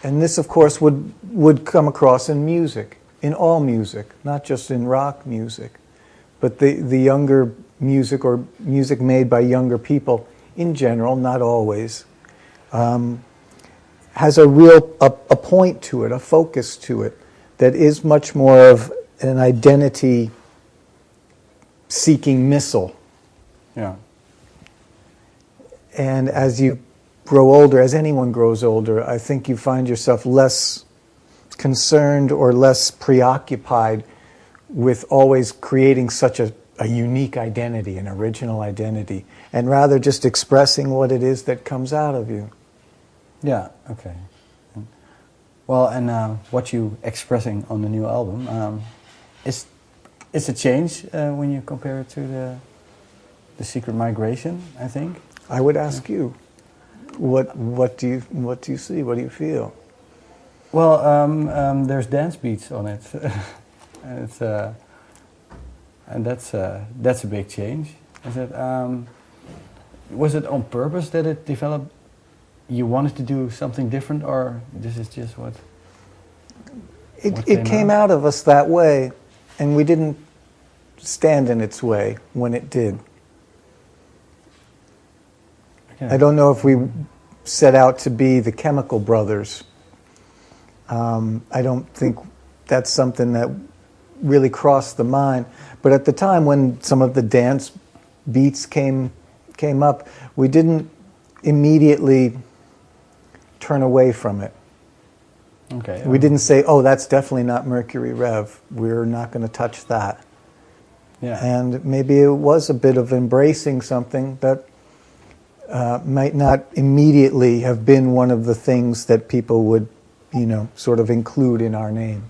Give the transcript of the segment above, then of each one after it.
And this, of course, would come across in music, in all music, not just in rock music, but the younger music or music made by younger people in general, not always, has a real a point to it, a focus to it, that is much more of an identity-seeking missile. Yeah. And as you grow older, as anyone grows older, I think you find yourself less concerned or less preoccupied with always creating such a unique identity, an original identity, and rather just expressing what it is that comes out of you. Yeah, okay. Well, and what you expressing on the new album is a change when you compare it to the Secret Migration, I think. I would ask you, what do you see? What do you feel? Well, there's dance beats on it, and that's a big change. Is it? Was it on purpose that it developed? You wanted to do something different, or this is just what? It came out of us that way, and we didn't stand in its way when it did. Okay. I don't know if we set out to be the Chemical Brothers. I don't think that's something that really crossed the mind. But at the time when some of the dance beats came up, we didn't immediately turn away from it. Okay. We didn't say, oh, that's definitely not Mercury Rev. We're not going to touch that. Yeah. And maybe it was a bit of embracing something that might not immediately have been one of the things that people would, sort of include in our name.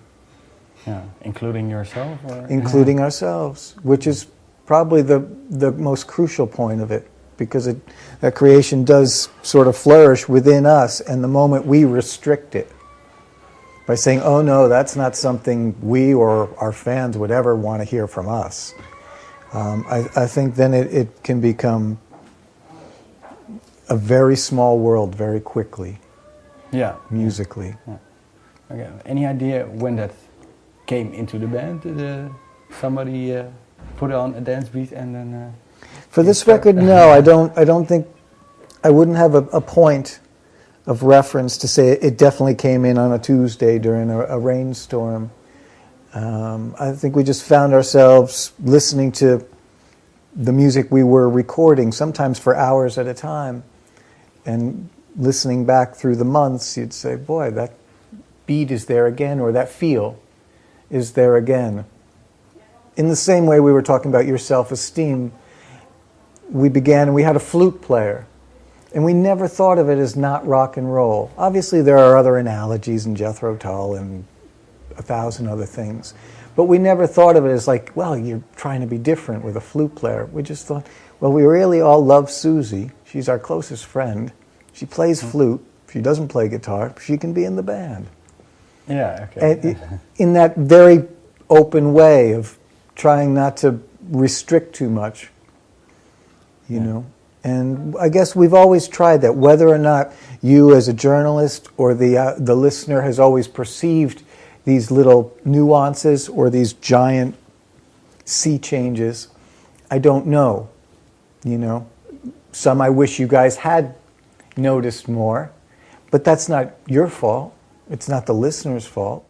Yeah, including yourself? Or? Including ourselves, which is probably the most crucial point of it, because that creation does sort of flourish within us, and the moment we restrict it by saying, oh no, that's not something we or our fans would ever want to hear from us, I think then it can become a very small world very quickly. Yeah. Musically. Yeah. Okay. Any idea when that came into the band? Somebody put on a dance beat and then... For this record, no. I don't think... I wouldn't have a point of reference to say it definitely came in on a Tuesday during a rainstorm. I think we just found ourselves listening to the music we were recording, sometimes for hours at a time, and listening back through the months, you'd say, boy, that beat is there again, or that feel is there again. In the same way we were talking about your self-esteem, we began and we had a flute player, and we never thought of it as not rock and roll. Obviously there are other analogies in Jethro Tull and 1,000 other things, but we never thought of it as like, well, you're trying to be different with a flute player. We just thought, well, we really all love Susie. She's our closest friend. She plays flute. She doesn't play guitar. She can be in the band. Yeah, okay. And in that very open way of trying not to restrict too much, you know. And I guess we've always tried that, whether or not you as a journalist or the listener has always perceived these little nuances or these giant sea changes, I don't know, Some I wish you guys had noticed more, but that's not your fault. It's not the listener's fault.